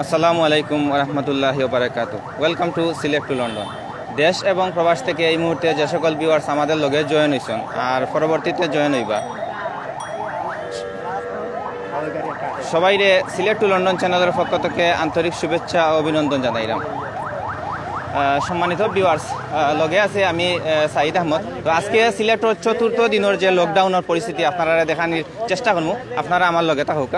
আসসালামু আলাইকুম রহমতুল্লাহি ওয়া বারাকাতুহু। Welcome to select to London. দেশ এবং প্রবাস থেকে এই মুহূর্তে যে সকল ভিউয়ার্স আমাদের লগে জয়েন হইছেন আর পরবর্তীতে জয়েন হইবা সবাইরে সিলেক্ট টু লন্ডন চ্যানেলের পক্ষ থেকে আন্তরিক শুভেচ্ছা ও অভিনন্দন জানাইলাম। সম্মানিত ভিউয়ার্স, লগে আছে আমি সাইদ আহমদ। তো আজকে সিলেক্টর চতুর্থ দিনের যে লকডাউনের পরিস্থিতি আপনারা দেখানোর চেষ্টা করবো, আপনারা আমার লগে থাকুক।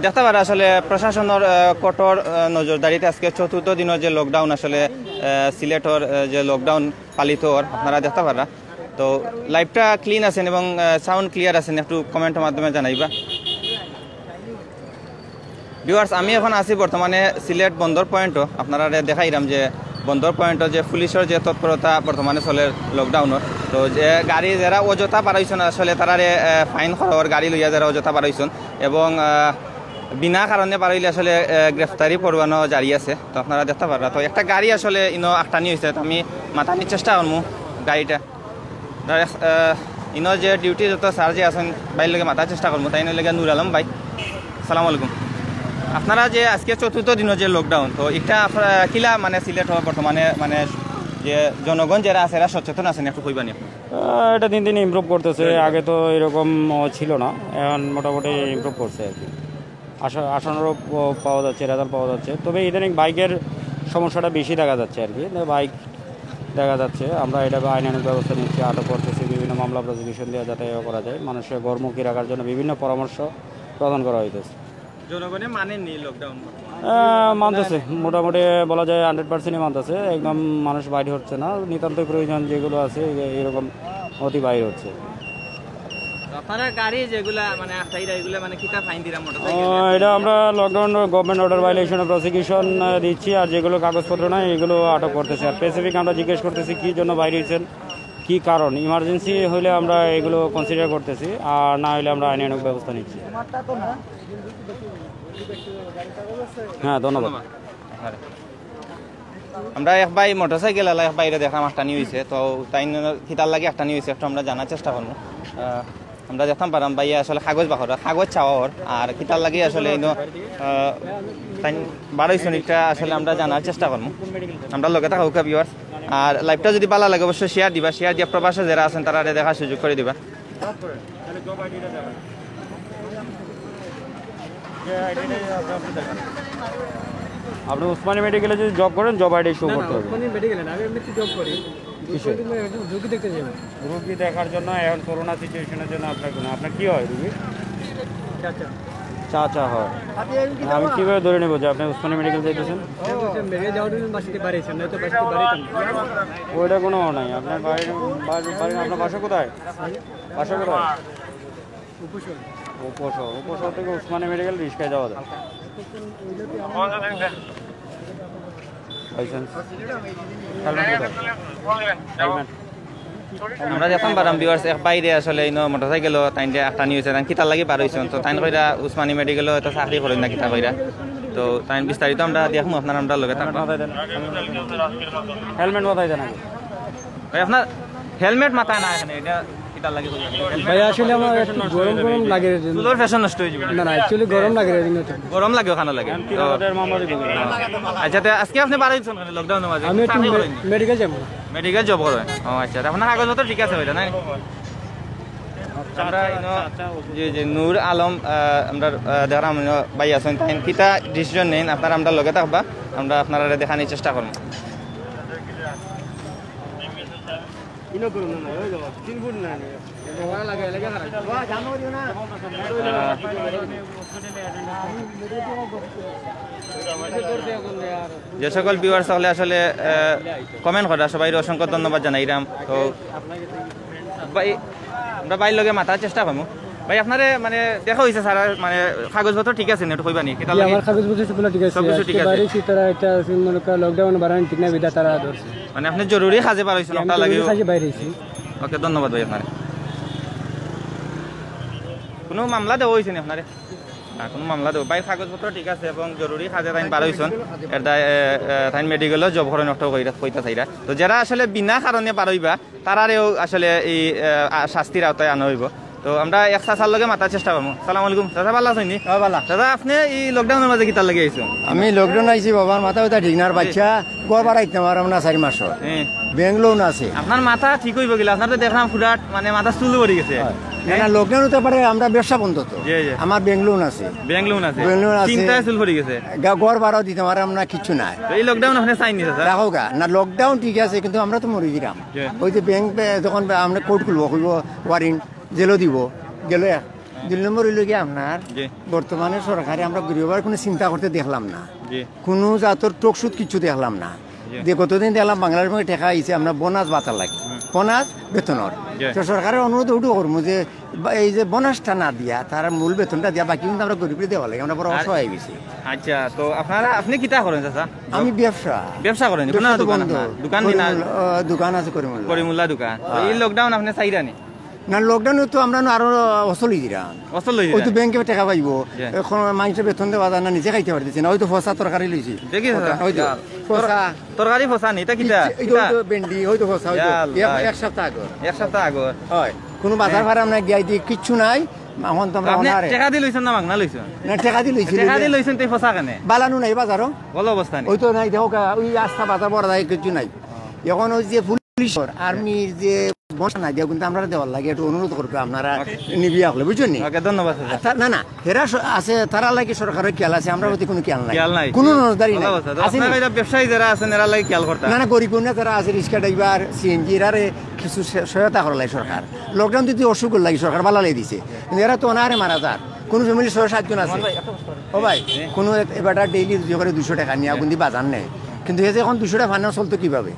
দেখতে পারা আসলে প্রশাসনের কঠোর নজরদারিতে আজকে চতুর্থ দিনের যে লকডাউন আসলে সিলেটর যে লকডাউন পালিত আপনারা দেখতে পারা। তো লাইভটা ক্লিন আছেন এবং সাউন্ড ক্লিয়ার আছেন, একটু কমেন্টের মাধ্যমে জানাইবা। ভিউয়ার্স, আমি এখন আছি বর্তমানে সিলেট বন্দর পয়েন্টও আপনারা দেখাইলাম যে বন্দর পয়েন্টও যে পুলিশের যে তৎপরতা বর্তমানে চলে লকডাউনের। তো যে গাড়ি যারা অযথা পারাইছেন আসলে তারারে ফাইন খরচ গাড়ি লইয়া যারা অযথা পারাইছেন এবং বিনা কারণে পারাইলে আসলে গ্রেফতারি পরোয়ানা জারি আছে। তো আপনারা দেখতে পারা। তো একটা গাড়ি আসলে ইনো আটটানি হয়েছে, তো আমি মাথানির চেষ্টা করবো গাড়িটা ইনো যে ডিউটি যত স্যার যে আছেন বাইর লগে মাথার চেষ্টা করবো। তাই নইলে নুর আলম ভাই, আসসালামু আলাইকুম। আপনারা যে আজকে চতুর্থ দিনের যে লকডাউন, তো এটা কিলা মানে সিলেট বর্তমানে মানে যে জনগণ যারা আছে এরা সচেতন আছেন, একটু কইবানি? এটা দিন দিন ইমপ্রুভ করতেছে, আগে তো এরকম ছিল না, এখন মোটামুটি ইমপ্রুভ করছে আর কি। আসানোরও পাওয়া যাচ্ছে, রেজাল্ট পাওয়া যাচ্ছে। তবে ইদানিং বাইকের সমস্যাটা বেশি দেখা যাচ্ছে আর কি। বাইক দেখা যাচ্ছে, আমরা এটা আইনানুগ ব্যবস্থা নিচ্ছি, আটক করতেছি, বিভিন্ন মামলা প্রসিকিউশন দেওয়া যাতে করা যায়। মানুষের ঘরমুখী রাখার জন্য বিভিন্ন পরামর্শ প্রদান করা হইতেছে। জনগণে মানেননি লকডাউন? মানতেছে, মোটামুটি বলা যায় 100%ই মানতেছে। একদম মানুষ বাইরে হচ্ছে না, নিতান্ত প্রয়োজন যেগুলো আছে এরকম অতি বাইরে হচ্ছে। আপনারা গাড়ি যেগুলা মানে আটটাইরা এগুলা মানে কিতা ফাইন দিরা এটা আমরা লকডাউন গভর্নমেন্ট অর্ডার ভাইলেশনে প্রসিকিউশন দিচ্ছি, আর যেগুলো কাগজপত্র নাই এগুলো আটক করতেছি। আর স্পেসিফিক আমরা জিজ্ঞেস করতেছি কী জন্য বাইরে হয়েছেন, কী কারণ। ইমার্জেন্সি হলে আমরা এগুলো কনসিডার করতেছি, আর না হলে আমরা আইনানুগ ব্যবস্থা নিচ্ছি। হ্যাঁ, ধন্যবাদ। আমরা এক ভাই মোটরসাইকেল আলা এক বাইরে দেখলাম আটটানি হয়েছে, তো তাই খিতার লাগে আটটানি হয়েছে, একটু আমরা জানার চেষ্টা করবো। আমরা দেখতাম পারাম ভাইয়া আসলে কাগজ বাহর কাগজ চাওয়ার আর খিতার লাগে আসলে তাই 12 মিনিটটা আসলে আমরা জানার চেষ্টা করবো। আমরা লগে থাকা হোক ভিউয়ার্স, আর লাইভটা যদি ভালো লাগে অবশ্যই শেয়ার দিবা, শেয়ার দিয়ে প্রবাসে যারা আছেন তারা দেখার সুযোগ করে দিবা। আপনি উসমানী মেডিকেলে যদি জব করেন, জব আইডি শো করতে হবে। রুগী দেখার জন্য, এখন করোনা সিচুয়েশনের জন্য আপনার কি হয়? রুগী চাচা হয়। আমি কীভাবে ধরে নেবো যে আপনি উসমানী মেডিকেল যাইতেছেন? ওইটা কোনো নাই। আপনার বাড়ির আপনার বাসা কোথায়? বাসা কোথায়? উপশহর থেকে উসমানী মেডিকেল রিক্সায় যাওয়া যায়। আমরা দেখতাম পারাম ভিউয়ার্স এক বাইরে আসলে মোটরসাইকেল তাই একটা নিয়ে হয়েছে, কিতার লাগে বার হয়েছেন। তো তাই কইরা উসমানী মেডিকেলও এটা চাকরি করেন না কিতা কইরা। তো তাই বিস্তারিত আমরা দেখবো, আপনার আমরা লগে থাকবো। হেলমেট মাথায় দেন ভাই, আপনার হেলমেট মাথায় না এখানে, এটা কিতার লাগে ভাই? আসলে আমার একটু গরম গরম লাগে, চুলোর ফ্যাশন নষ্ট হয়ে যাবে। না না, অ্যাকচুয়ালি গরম লাগে, গরম লাগে ওখানে লাগে। আচ্ছা, আজকে আপনি বার হয়েছেন লকডাউনের মাঝে? আমি একটু মেডিকেল যাবো। মেডিকেল জব করেন? ও আচ্ছা, আপনার কাগজপত্র ঠিক আছে ওইটা নাই? আমরা যে নূর আলম আমরা দেখলাম ভাই আছেন, তাই কিতা ডিসিশন নেন আপনারা আমরা লগে থাকবা, আমরা আপনারা দেখানোর চেষ্টা করবো। যে সকল ভিউয়ার্স হলে আসলে কমেন্ট করা সবাই অসংখ্য ধন্যবাদ জানাইলাম। তো ভাই আমরা বাইর লগে মাথার চেষ্টা করবো। ভাই আপনারে মানে দেখা হয়েছে স্যার, মানে কাগজপত্র ঠিক আছে একটু কইবানি? আমার কাগজপত্র সবগুলো ঠিক আছে, বাইরে তারা এটা মনে কর লকডাউন বাড়ান ঠিক না বিদা তারা ধরছে, মানে আপনি জরুরি কাজে বার হয়েছেন ওটা লাগে বাইরে। ওকে, ধন্যবাদ ভাই। আপনার কোনো মামলা দেওয়া হয়েছে না আপনারে? কোনো মামলা দেবো ভাই, কাগজপত্র ঠিক আছে এবং জরুরি কাজে তাই বার হয়েছেন, এর তাই মেডিকেলও জব করেন একটা কইতা চাইরা। তো যারা আসলে বিনা কারণে বার হইবা তারারেও আসলে এই শাস্তির আওতায় আনা হইব। তো আমরা এক চাচার লগে মাতার চেষ্টা করবো। সালাম আলাইকুম চাচা, ভালো আছেন নি? দাদা আপনি এই লকডাউনের মাঝে কিতার লাগে আইছো? আমি লকডাউন আইছি বাবার মাথা ব্যথা ঠিক না, আর বাচ্চা গোয়া বাড়াইতে পারলাম না 4 মাস ব্যাংলোন আছে। আপনার মাথা ঠিক হইব গেলে, আপনার তো দেখলাম ফুলাট মানে মাথা চুল পড়ে গেছে। না লকডাউন হতে পারে, আমরা ব্যবসা বন্ধ তো, আমার ব্যাংলোন আছে, ব্যাংক লোন আছে, ব্যাংক লোন আছে, চিন্তায় চুল পড়ে গেছে, ঘর ভাড়াও দিতে পারলাম না, কিচ্ছু নাই। তো এই লকডাউন আপনি চাইনি চাচা? রাখো গা না, লকডাউন ঠিক আছে কিন্তু আমরা তো মরে দিলাম। ওই যে ব্যাংক যখন আমরা কোর্ট খুলবো ওয়ারিং জেলও দিব, গেল 2 নম্বর হইল গিয়ে আপনার বর্তমানে সরকারে আমরা গরিবের কোনো চিন্তা করতে দেখলাম না, কোনো জাতর টকসুদ কিছু দেখলাম না। যে কতদিন দেখলাম বাংলাদেশ মধ্যে টেকা আইছে আমরা বোনাস বাতার লাগে, বোনাস বেতনের। তো সরকারের অনুরোধ ওটু করবো যে এই যে বোনাসটা না দিয়া তার মূল বেতনটা দিয়া, বাকি কিন্তু আমরা গরিবরে দেওয়া লাগে, আমরা বড় অসহায় গেছি। আচ্ছা, তো আপনি কিতা করেন চাচা? আমি ব্যবসা করেন? দোকান দোকান আছে করিমুল্লা দোকান। এই লকডাউন আপনি চাইরানি না? লকডাউনে তো আমরা আরো অসল দিলাম, ওই তো ব্যাংকে টাকা পাইব, এখন মানুষের বেতন দেওয়া যায় না, নিজে খাইতে পারতেছি না। ওই তো ফসা তরকারি লইছি, তরকারি ফসা নি কিটা ভেন্ডি, ওই তো ফসা 1 সপ্তাহ আগে, 1 সপ্তাহ আগে হয়। কোনো বাজার ভাড়া আমরা গিয়ে দিয়ে কিচ্ছু নাই। এখন তো আমরা টাকা দিয়ে লইছেন না মাগনা লইছেন? না টাকা দিয়ে লইছি। টাকা দিয়ে লইছেন তো ফসা কেনে? বালানো নাই বাজারও, ভালো অবস্থা নেই। ওই তো নাই, দেখো ওই আস্থা বাজার বড় যায়, কিছু নাই। এখন ওই যে পুলিশ আর্মির যে বসা নাই দেওয়া, কিন্তু আমরা দেওয়ার লাগে একটু অনুরোধ করবে আপনারা নিবিয়া হলে, বুঝছেন? ধন্যবাদ। না না হেরা আছে, তারা লাগে সরকারের খেয়াল আছে, আমরা প্রতি কোনো খেয়াল নাই, কোনো নজরদারি নাই। ব্যবসায়ী যারা আছেন এরা লাগে খেয়াল করতে না না, গরিব যারা আছে রিক্সা ড্রাইভার সিএনজি এরারে কিছু সহায়তা করা লাগে সরকার। লকডাউন যদি অসুখ লাগে সরকার বালালাই দিছে, কিন্তু এরা তো অনাহারে মারা যার। কোন ফ্যামিলি 6-7 জন আছে, ও ভাই কোনো এবার ডেইলি 200 টাকা নিয়ে আগুন দিয়ে বাজার নেয়, কিন্তু এই যে এখন 200 টাকা ফান্ড চলতো কিভাবে?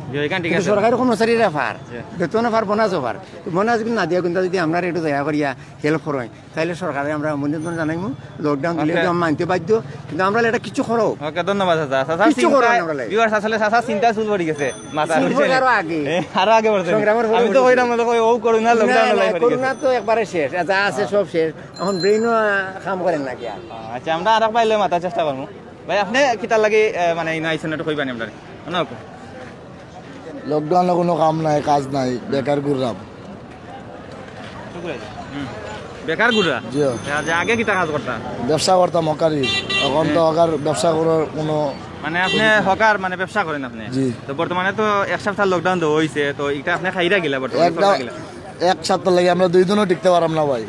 সরকারের কর্মচারীরা ফার, বেতন ফার, বোনাসও ফার। বোনাস কিন্তু না দিয়া, কিন্তু যদি আমরা একটু দয়া করিয়া হেল্প করেন তাহলে সরকারে আমরা আমন্ত্রণ জানাইমু। লকডাউন দিলে মানতে বাধ্য, কিন্তু আমরা এটা কিছু করো। ধন্যবাদ। চিন্তা চুল পড়ে গেছে আরো আগে, আমি তো কইরাম ও করোনা করোনা তো একবারে শেষ, যা আছে সব শেষ, এখন ব্রেইনও কাম করেন না কি। আচ্ছা, আমরা আর পাইলে মাথা চেষ্টা করবো। ভাই আপনি কিতার লাগে মানে আইসেন একটু কইবানি আপনার? লকডাউনে কোনো কাম নাই, কাজ নাই, বেকার ঘুরলাম। বেকার ঘুরা? আগে কিতা কাজ করতাম? ব্যবসা করতাম হকারি, এখন তো হকার ব্যবসা করার কোনো মানে আপনি হকার মানে ব্যবসা করেন আপনি? জি। তো বর্তমানে তো 1 সপ্তাহ লকডাউন তো হইছে, তো এটা আপনি খাইরা গেলা বর্তমানে? 1 সপ্তাহ লাগে আমরা 2 দিনও টিকতে পারলাম না ভাই।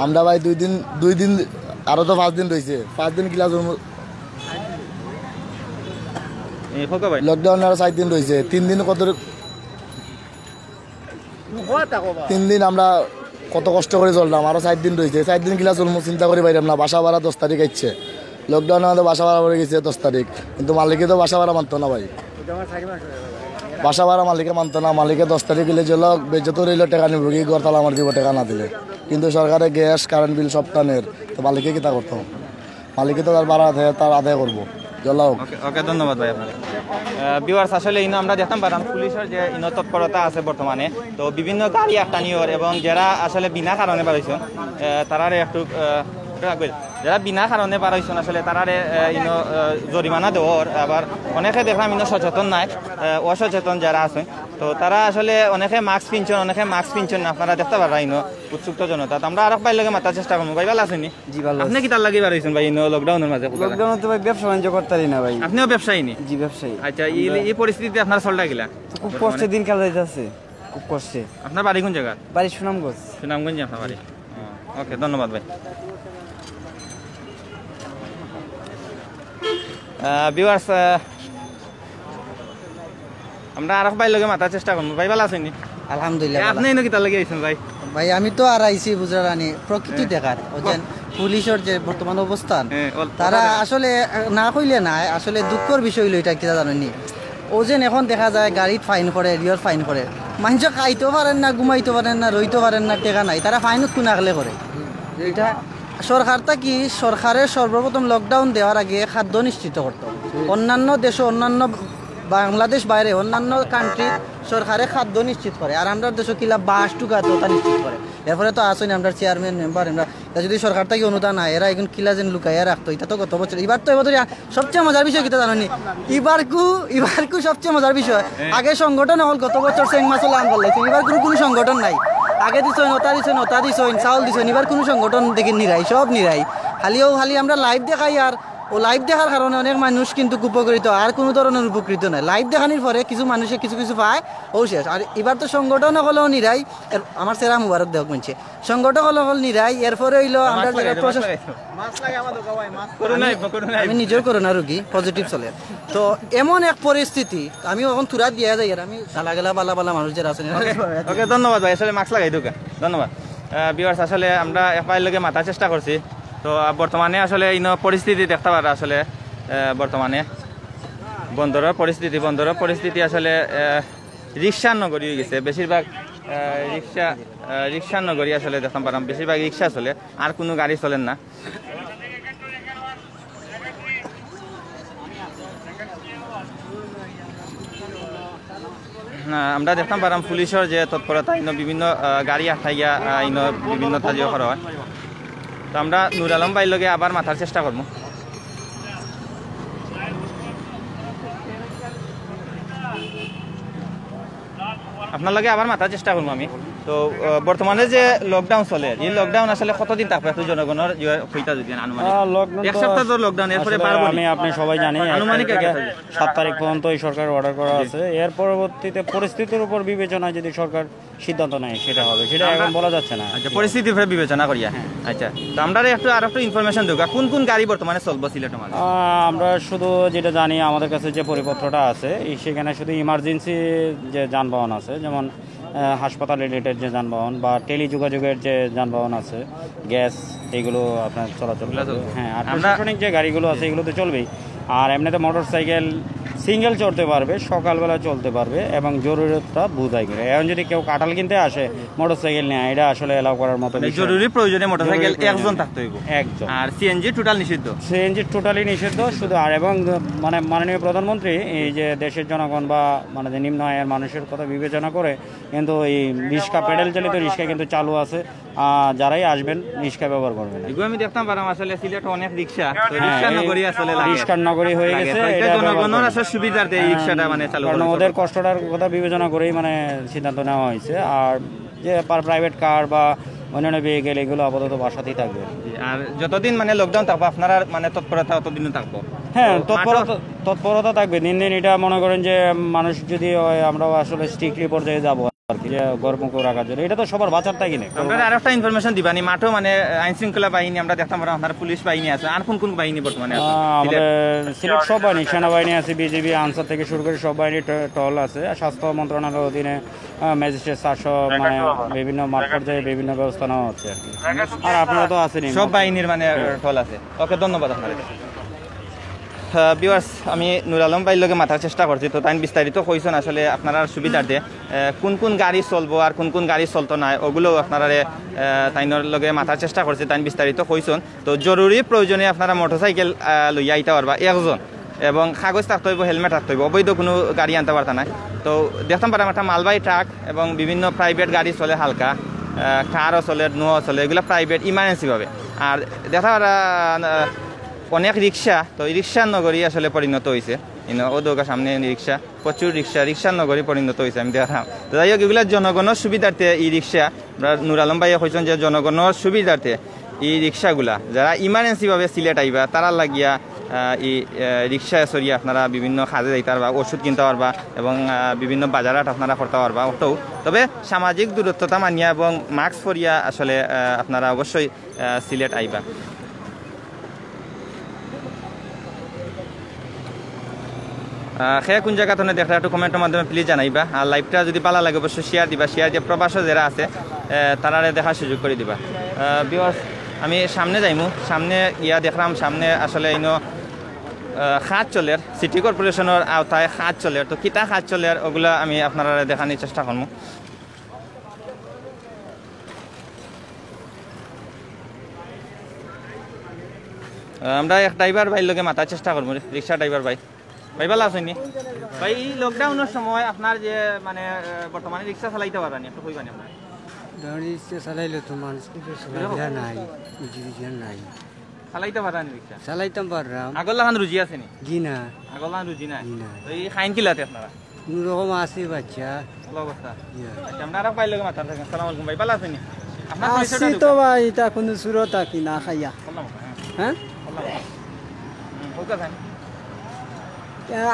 আমরা ভাই 2 দিন আরো তো 5 দিন রয়েছে, 5 দিন ক্লাস লকডাউন, আরো 4 দিন রয়েছে, 3 দিন কত 3 দিন আমরা কত কষ্ট করে চললাম, আরো 4 দিন রয়েছে, 4 দিন ক্লাস চলবো, চিন্তা করে পাইলাম না। বাসা ভাড়া 10 তারিখ আসছে, লকডাউনে আমাদের বাসা ভাড়া পড়ে গেছে 10 তারিখ, কিন্তু মালিকে তো বাসা ভাড়া মানতো না ভাই, বাসা ভাড়া মালিকে মানতো না। মালিকে 10 তারিখ গেলে যে লোক বেজত রইল টাকা নিব কি ঘর তালা আমার দিব টাকা না দিলে, কিন্তু সরকারের গ্যাস কারেন্ট বিল সব টানের, তো মালিকে কি তা করতো? মালিকে তো তার ভাড়া তার আদায় করবো। ওকে, ধন্যবাদ ভাই আপনার। ভিউয়ার্স, আসলে আমরা দেখতাম পারাম পুলিশের যে তৎপরতা আছে বর্তমানে, তো বিভিন্ন গাড়ি আটানিওর এবং যারা আসলে বিনা কারণে বাড়াইছেন তারারে একটু যারা বিনা কারণে বাড়াইছেন আসলে তারারে জরিমানা দেওয়ার, আবার অনেকে দেখলাম সচেতন নাই, অসচেতন যারা আছেন, তো তারা আসলে অনেকে মাস্ক পিনছেন, অনেকে মাস্ক পিনছেন না, আপনারা দেখতে পারা উৎসুক্ত জনতা। আমরা আরো পাই লাগে মাতার চেষ্টা করবো। ভাই ভালো আছেন? জি ভালো। আপনি কি তার লাগে বাড়াইছেন ভাই লকডাউনের মাঝে? লকডাউনে তো ভাই ব্যবসা বাণিজ্য করতে পারি না ভাই। আপনিও ব্যবসায়ী নি? জি ব্যবসায়ী। আচ্ছা, এই পরিস্থিতিতে আপনার চলটা গেলা? খুব কষ্টে দিন কাল যাইতেছে, খুব কষ্টে। আপনার বাড়ি কোন জায়গা? বাড়ি সুনামগঞ্জ। সুনামগঞ্জে আপনার বাড়ি? ওকে, ধন্যবাদ ভাই। ভিউয়ার্স, আমরা আর ভাই লগে মাতার চেষ্টা করবো। ভাই ভালো আছেন? আলহামদুলিল্লাহ। আপনি কি তার লাগে আইছেন ভাই? ভাই আমি তো আর আইছি বুঝরানি প্রকৃতি দেখার, বুঝছেন পুলিশের যে বর্তমান অবস্থান, তারা আসলে না কইলে না, আসলে দুঃখের বিষয় হইলো এটা, কিটা জানেননি? ও যেন এখন দেখা যায় গাড়িত ফাইন করে, রিয়র ফাইন করে, মানুষ খাইতেও পারেন না, ঘুমাইতে পারেন না, রইতে পারেন না, টেকা নাই, তারা ফাইনত কোন আগলে করে। এটা সরকারটা কি, সরকারের সর্বপ্রথম লকডাউন দেওয়ার আগে খাদ্য নিশ্চিত করতো। অন্যান্য দেশে, অন্যান্য বাংলাদেশ বাইরে অন্যান্য কান্ট্রি সরকারে খাদ্য নিশ্চিত করে, আর আমরা দেশে কিলা বাস টুকা তো তা নিশ্চিত করে। এরপরে তো আসেন আমরা চেয়ারম্যান মেম্বার আমরা যদি সরকার থেকে অনুদান হয় এরা এখন কিলা যেন লুকাইয়া রাখতো এটা তো গত বছর এবার তো এবছর সবচেয়ে মজার বিষয় কিতা জানি এবারকু সবচেয়ে মজার বিষয় আগে সংগঠন হল গত বছর সেং মাসল আন্দোলন লাগছে এবার কোনো সংগঠন নাই আগে দিছেন ওটা দিছেন চাউল দিছেন এবার কোনো সংগঠন দেখি নিরাই সব নিরাই খালি আমরা লাইভ দেখাই আর ও লাইভ দেখার কারণে অনেক মানুষ কিন্তু উপকৃত আর কোনো ধরনের উপকৃত নয় লাইভ দেখানোর পরে কিছু মানুষে কিছু পায় ও শেষ আর এবার তো সংগঠন হলেও নিরাই আমার সেরা মুবারক দেখ মানছে সংগঠন হল নিরাই এরপরে হইলো আমরা আমি নিজের করোনা রোগী পজিটিভ চলে তো এমন এক পরিস্থিতি আমি এখন তুরা দিয়া যাই আর আমি চালা গেলা বালা মানুষ যারা আছেন ওকে ধন্যবাদ ভাই আসলে মাস্ক লাগাই ঢুকে ধন্যবাদ ভিউয়ার্স আসলে আমরা একবার লগে মাথার চেষ্টা করছি তো বর্তমানে আসলে পরিস্থিতি দেখতে পারা আসলে বর্তমানে বন্দরের পরিস্থিতি আসলে রিক্সার নগরী হয়ে গেছে বেশিরভাগ রিক্সার নগরী আসলে দেখতে পারাম বেশিরভাগ রিক্সা চলে আর কোনো গাড়ি চলেন না আমরা দেখতাম পারাম পুলিশের যে তৎপরতা বিভিন্ন গাড়ি আঠাইয়া বিভিন্ন কাজও করা হয় তো আমরা নুর আলম ভাইয়ের লগে আবার মাথার চেষ্টা করবো আপনার লগে আবার মাথার চেষ্টা করবো আমি তো বর্তমানে যে লকডাউন চলে এই লকডাউন আসলে কতদিন থাকবে একটু জনগণের হইতা যদি এক সপ্তাহ তো লকডাউন এরপরে আপনি সবাই জানি আনুমানিক 7 তারিখ পর্যন্ত এই সরকার অর্ডার করা আছে এর পরবর্তীতে পরিস্থিতির উপর বিবেচনায় যদি সরকার সিদ্ধান্ত নেয় সেটা হবে সেটা এখন বলা যাচ্ছে না আচ্ছা পরিস্থিতির উপর বিবেচনা করিয়া আচ্ছা তো আমরা একটু ইনফরমেশন দেবো কোন গাড়ি বর্তমানে চলবো সিলেট আমরা শুধু যেটা জানি আমাদের কাছে যে পরিপত্রটা আছে সেখানে শুধু ইমার্জেন্সি যে যানবাহন আছে যেমন হাসপাতাল রিলেটেড যে যানবাহন বা টেলিযোগাযোগের যে যানবাহন আছে গ্যাস এগুলো আপনার চলাচল হ্যাঁ আর প্রশাসনিক যে গাড়িগুলো আছে এগুলো তো চলবেই আর এমনিতে মোটরসাইকেল সিঙ্গেল চলতে পারবে সকালবেলা চলতে পারবে এবং জরুরতটা বুঝাই করে এখন যদি কেউ কাঁঠাল কিনতে আসে মোটরসাইকেল নিয়ে এটা আসলে এলাও করার মতো জরুরি প্রয়োজনে মোটরসাইকেল একজন থাকতে হইব একজন আর সিএনজি টোটাল নিষিদ্ধ সিএনজি টোটালি নিষিদ্ধ শুধু আর এবং মানে মাননীয় প্রধানমন্ত্রী এই যে দেশের জনগণ বা মানে যে নিম্ন আয়ের মানুষের কথা বিবেচনা করে কিন্তু এই রিক্সা পেডেল চালিত রিক্সা কিন্তু চালু আছে যারাই আসবেন রিক্সা ব্যবহার করবেন আমি দেখতাম পারাম আসলে সিলেট অনেক রিক্সা নগরী আসলে রিক্সার নগরী হয়ে গেছে জনগণের আসলে সুবিধার্থে এই রিক্সাটা মানে চালু কারণ ওদের কষ্টটার কথা বিবেচনা করেই মানে সিদ্ধান্ত নেওয়া হয়েছে আর যে প্রাইভেট কার বা অন্যান্য ভেহিকেল এগুলো আপাতত বাসাতেই থাকবে আর যতদিন মানে লকডাউন থাকবো আপনারা মানে তৎপরতা ততদিনও থাকবো হ্যাঁ তৎপরতা থাকবে দিন এটা মনে করেন যে মানুষ যদি আমরাও আসলে স্ট্রিক্টলি পর্যায়ে যাবো আর কি গর্বমুখ রাখার জন্য এটা তো সবার বাঁচার তাই কিনে আমরা আর একটা ইনফরমেশন দিবানি মাঠও মানে আইন শৃঙ্খলা বাহিনী আমরা দেখতাম আপনার পুলিশ বাহিনী আছে আর কোন বাহিনী বর্তমানে আমাদের সিলেট সব বাহিনী সেনাবাহিনী আছে বিজিবি আনসার থেকে শুরু করে সব বাহিনী টহল আছে স্বাস্থ্য মন্ত্রণালয়ের অধীনে ম্যাজিস্ট্রেট 400 মানে বিভিন্ন মাঠ পর্যায়ে বিভিন্ন ব্যবস্থা নেওয়া হচ্ছে আর আপনারা তো আছেন সব বাহিনীর মানে টহল আছে ওকে ধন্যবাদ আপনার ভিউয়ার্স আমি নুর আলম ভাইয়ের লগে মাথার চেষ্টা করছি তো তাই বিস্তারিত কইছেন আসলে আপনারা সুবিধার্থে কোন গাড়ি চলবো আর কোন গাড়ি চলতো না ওগুলো আপনারা তাইনের লগে মাথার চেষ্টা করছে তাই বিস্তারিত কইছেন তো জরুরি প্রয়োজনে আপনারা মোটরসাইকেল লইয়া আইতে পারবা একজন এবং কাগজ থাকতে হইব হেলমেট থাকতে হইব অবৈধ কোনো গাড়ি আনতে পারতা না তো দেখতাম পারাম একটা মালবাহী ট্রাক এবং বিভিন্ন প্রাইভেট গাড়ি চলে হালকা কারও চলে নোও চলে এগুলো প্রাইভেট ইমার্জেন্সিভাবে আর দেখা পারা অনেক রিক্সা তো রিক্সার নগরী আসলে পরিণত হয়েছে ও দোকার সামনে রিক্সা প্রচুর রিক্সার নগরী পরিণত হয়েছে আমি দেখলাম তো যাই হোক এগুলো জনগণের সুবিধার্থে এই রিক্সা নুর আলম ভাইয়া কইছেন যে জনগণের সুবিধার্থে এই রিক্সাগুলা যারা ইমার্জেন্সিভাবে সিলেট আইবা তারা লাগিয়া এই রিক্সা সরিয়ে আপনারা বিভিন্ন কাজে যাইতে পারবা ওষুধ কিনতে পারবা এবং বিভিন্ন বাজারাট আপনারা করতে পারবা ওটাও তবে সামাজিক দূরত্বতা মানিয়া এবং মাস্ক পরিয়া আসলে আপনারা অবশ্যই সিলেট আইবা কোন জায়গা থেকে দেখলে একটু কমেন্টের মাধ্যমে প্লিজ জানাইবা আর লাইভটা যদি ভালো লাগে অবশ্যই শেয়ার দিবা শেয়ার দিয়ে প্রবাসী যারা আছে তারা দেখার সুযোগ করে দিবা ভিউয়ার্স আমি সামনে যাইমু সামনে দেখলাম সামনে আসলে খাত চলের সিটি কর্পোরেশনের আওতায় খাত চলের তো কিতা খাত চলের ওগুলা আমি আপনারা দেখানোর চেষ্টা করবো আমরা এক ড্রাইভার ভাইয়ের লগে মাথার চেষ্টা করবো রিক্সা ড্রাইভার ভাই ভালো আছেন ভাই এই লকডাউনের সময় আপনার যে মানে বর্তমানে রিক্সা চালাইতে পারবেন একটু কইবানি আপনার গাড়ি চালাইলে তো মানুষকে সুবিধা নাই, বুঝি নাই। চালাইতে পারেন রিক্সা? চালাইতাম পারলাম। আগর লাগান রুজি আছে নি? জি না। আগর লাগান রুজি নাই? জি না। তো এই খাইন কিলাতে আপনারা? কোনোরকম আছে বাচ্চা। ভালো অবস্থা। আচ্ছা আপনারা পাইলে মাথা থাকেন। আসসালামু আলাইকুম ভাই, ভালো আছেন নি? আপনার আসি পরিচয়টা তো ভাই, এটা কোনো সুরত কি না খাইয়া। হ্যাঁ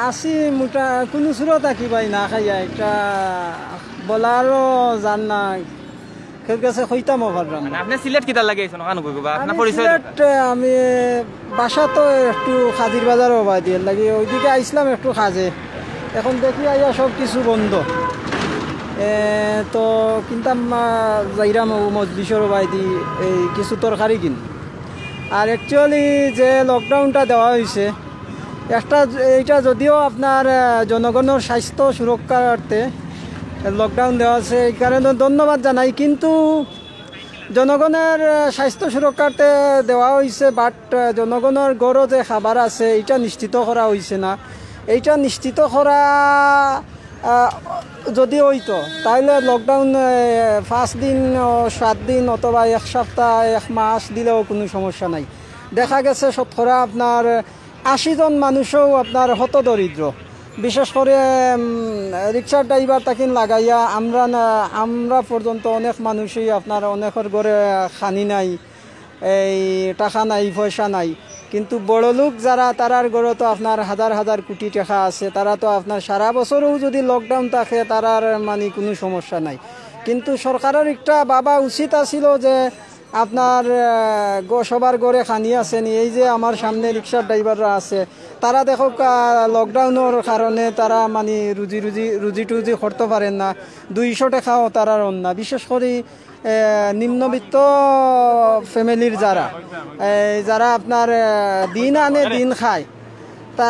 আসি মোটা কোনো সুরত কি ভাই না খাইয়া, একটা বলারও জান না কেউ কাছে হইতাম পারলাম। মানে আপনি সিলেট কিটা লাগাইছেন ওখানে কইব বা আপনার পরিচয়? আমি বাসা তো একটু খাদির বাজারও বা দিয়ে লাগে, ওইদিকে আইসলাম একটু খাজে। এখন দেখি আইয়া সব কিছু বন্ধ, তো কিনতাম যাইরাম মজলিসের বাইদি এই কিছু তরকারি কিন। আর অ্যাকচুয়ালি যে লকডাউনটা দেওয়া হয়েছে, এইটা যদিও আপনার জনগণের স্বাস্থ্য সুরক্ষার্থে লকডাউন দেওয়া আছে, এই কারণে ধন্যবাদ জানাই। কিন্তু জনগণের স্বাস্থ্য সুরক্ষার্থে দেওয়া হয়েছে, বাট জনগণের গড় যে খাবার আছে এটা নিশ্চিত করা হয়েছে না। এইটা নিশ্চিত করা যদি হইতো তাহলে লকডাউন 5 দিন 7 দিন অথবা 1 সপ্তাহ 1 মাস দিলেও কোনো সমস্যা নাই। দেখা গেছে শতকরা আপনার 80 জন মানুষও আপনার হতদরিদ্র, বিশেষ করে রিক্সার ড্রাইভার তাকিন লাগাইয়া আমরা পর্যন্ত অনেক মানুষই আপনার অনেকের ঘরে খানি নাই, এই টাকা নাই, পয়সা নাই। কিন্তু বড় লোক যারা, তারার ঘরে তো আপনার হাজার হাজার কোটি টাকা আছে, তারা তো আপনার সারা বছরও যদি লকডাউন থাকে তারার মানে কোনো সমস্যা নাই। কিন্তু সরকারের একটা ভাবা উচিত আছিল যে আপনার সবার ঘরে খানি আছেন। এই যে আমার সামনে রিক্সার ড্রাইভাররা আছে, তারা দেখো লকডাউনের কারণে তারা মানে রুজি টুজি করতে পারেন না, 200 টাকাও তারার না। বিশেষ করে নিম্নবিত্ত ফ্যামিলির যারা আপনার দিন আনে দিন খায়, তা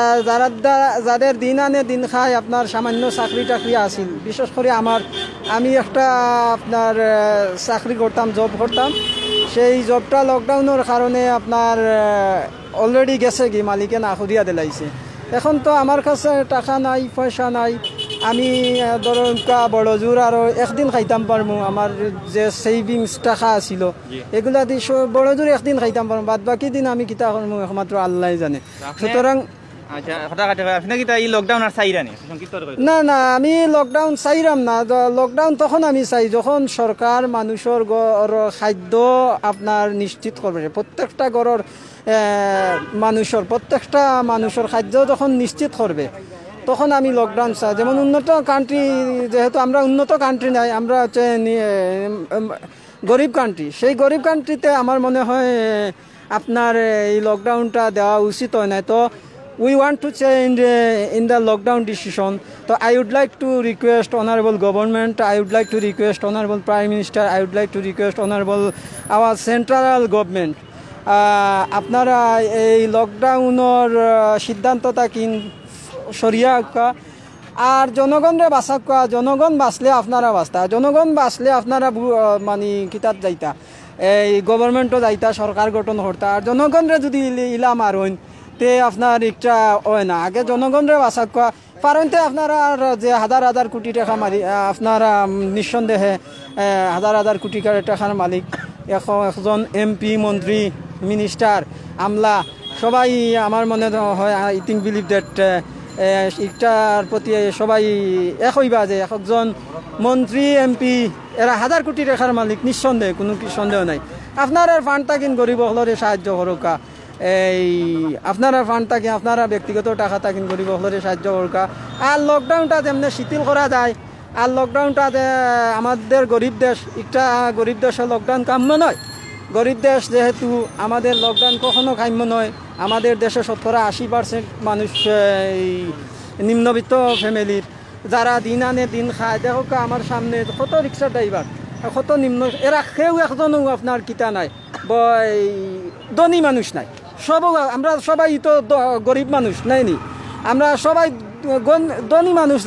যাদের দিন আনে দিন খায়, আপনার সামান্য চাকরি টাকরি আছিল। বিশেষ করে আমি একটা আপনার চাকরি করতাম, জব করতাম। সেই জবটা লকডাউনের কারণে আপনার অলরেডি গেছে কি, মালিকে না খুদিয়া দিলাইছে। এখন তো আমার কাছে টাকা নাই, পয়সা নাই। আমি ধরুন বড় জোর আরও একদিন খাইতাম পারমু, আমার যে সেভিংস টাকা আছিল এগুলা দিয়ে বড় জোর একদিন খাইতাম পারমু, বাদ বাকি দিন আমি কিতা করমু একমাত্র আল্লাহ জানে। সুতরাং না না, আমি লকডাউন চাইরাম না। লকডাউন তখন আমি চাই যখন সরকার মানুষের খাদ্য আপনার নিশ্চিত করবে, প্রত্যেকটা ঘরের প্রত্যেকটা মানুষের খাদ্য যখন নিশ্চিত করবে তখন আমি লকডাউন চাই। যেমন উন্নত কান্ট্রি, যেহেতু আমরা উন্নত কান্ট্রি নাই, আমরা হচ্ছে গরিব কান্ট্রি। সেই গরিব কান্ট্রিতে আমার মনে হয় আপনার এই লকডাউনটা দেওয়া উচিত হয় না। তো we want to change in the lockdown decision. So I would like to request honorable government, I would like to request honorable prime minister, I would like to request honorable our central government, আপনারা এই লকডাউনের সিদ্ধান্তটা কিন সরিয়া আর জনগণরে বাঁচাকা। জনগণ বাঁচলে আপনারা বাঁচতা, জনগণ বাঁচলে আপনারা মানে কিতাব যাইতা, এই গভর্নমেন্টও যাইতা, সরকার গঠন করতা। আর জনগণরে যদি ইলাম আর হইন তে আপনার একটা হয় না। আগে জনগণরে বাঁচাকা পারেনতে আপনারা যে হাজার হাজার কোটি টাকা মালিক, আপনারা নিঃসন্দেহে হাজার হাজার কোটি টাকার মালিক, একজন এমপি, মন্ত্রী, মিনিস্টার, আমলা সবাই আমার মনে হয় আই থিঙ্ক বিলিভ দ্যাট এটার প্রতি সবাই এক হইবা যে একজন মন্ত্রী, এমপি এরা হাজার কোটি টাকার মালিক, নিঃসন্দেহে, কোনো সন্দেহ নাই। আপনারা ফান্ড থাকেন গরিব হলরে সাহায্য করুকা, এই আপনারা ফান্ড থাকেন, আপনারা ব্যক্তিগত টাকা থাকেন গরিব হলরে সাহায্য করুকা। আর লকডাউনটা যেমনি শিথিল করা যায়, আর লকডাউনটা আমাদের গরিব দেশ, একটা গরিব দেশের লকডাউন কাম্য নয়। গরিব দেশ যেহেতু আমাদের লকডাউন কখনো কাম্য নয়। আমাদের দেশে শতকরা 80% মানুষ এই নিম্নবিত্ত ফ্যামিলির, যারা দিন আনে দিন খায়। দেখো আমার সামনে কত রিক্সা ড্রাইভার, কত নিম্ন, এরা কেউ একজনও আপনার কিতা নাই, ধনী মানুষ নাই। আমরা সবাই তো গরিব মানুষ নাইনি, আমরা সবাই ধনী মানুষ।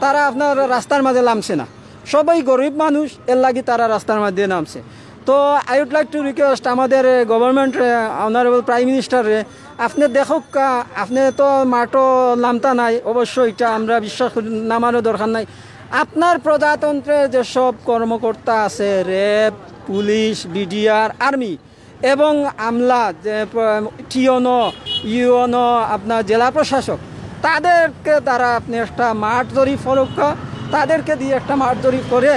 তারা আপনার রাস্তার মাঝে নামছে না, সবাই গরিব মানুষ, এর লাগি তারা রাস্তার মাঝে নামছে। তো I would like to request আমাদের গভর্নমেন্ট, অনারেবল প্রাইম মিনিস্টারে, আপনি দেখুক, আপনি তো মাঠও নামতা নাই, অবশ্যই এটা আমরা বিশ্বাস নামারও দরকার নাই। আপনার প্রজাতন্ত্রের যেসব কর্মকর্তা আছে, র্যাব, পুলিশ, বিডিআর, আর্মি এবং আমলা, যে টিওনো, ইউনো, আপনার জেলা প্রশাসক, তাদেরকে দ্বারা আপনি একটা মাঠ জরিপ ফরক্কা, তাদেরকে দিয়ে একটা মাঠ জরিপ করে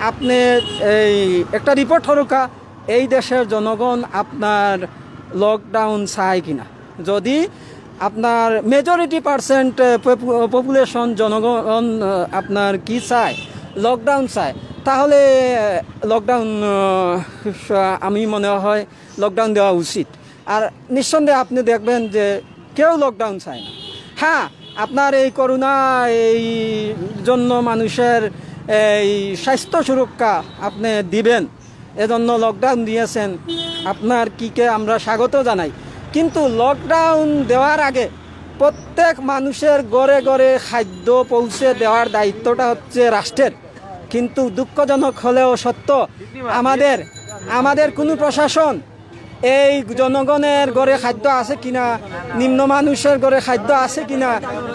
আপনি এই একটা রিপোর্ট ফরক্কা এই দেশের জনগণ আপনার লকডাউন চায় কিনা। যদি আপনার মেজরিটি পার্সেন্ট পপুলেশন জনগণ আপনার কি চায়, লকডাউন চায়, তাহলে লকডাউন আমি মনে হয় লকডাউন দেওয়া উচিত। আর নিঃসন্দেহে আপনি দেখবেন যে কেউ লকডাউন চায় না। হ্যাঁ, আপনার এই করোনা এই জন্য মানুষের এই স্বাস্থ্য সুরক্ষা আপনি দিবেন, এজন্য লকডাউন দিয়েছেন, আপনার কিকে আমরা স্বাগত জানাই। কিন্তু লকডাউন দেওয়ার আগে প্রত্যেক মানুষের ঘরে ঘরে খাদ্য পৌঁছে দেওয়ার দায়িত্বটা হচ্ছে রাষ্ট্রের। কিন্তু দুঃখজনক হলেও সত্য, আমাদের কোনো প্রশাসন এই জনগণের ঘরে খাদ্য আছে কিনা, নিম্ন মানুষের ঘরে খাদ্য আছে কিনা,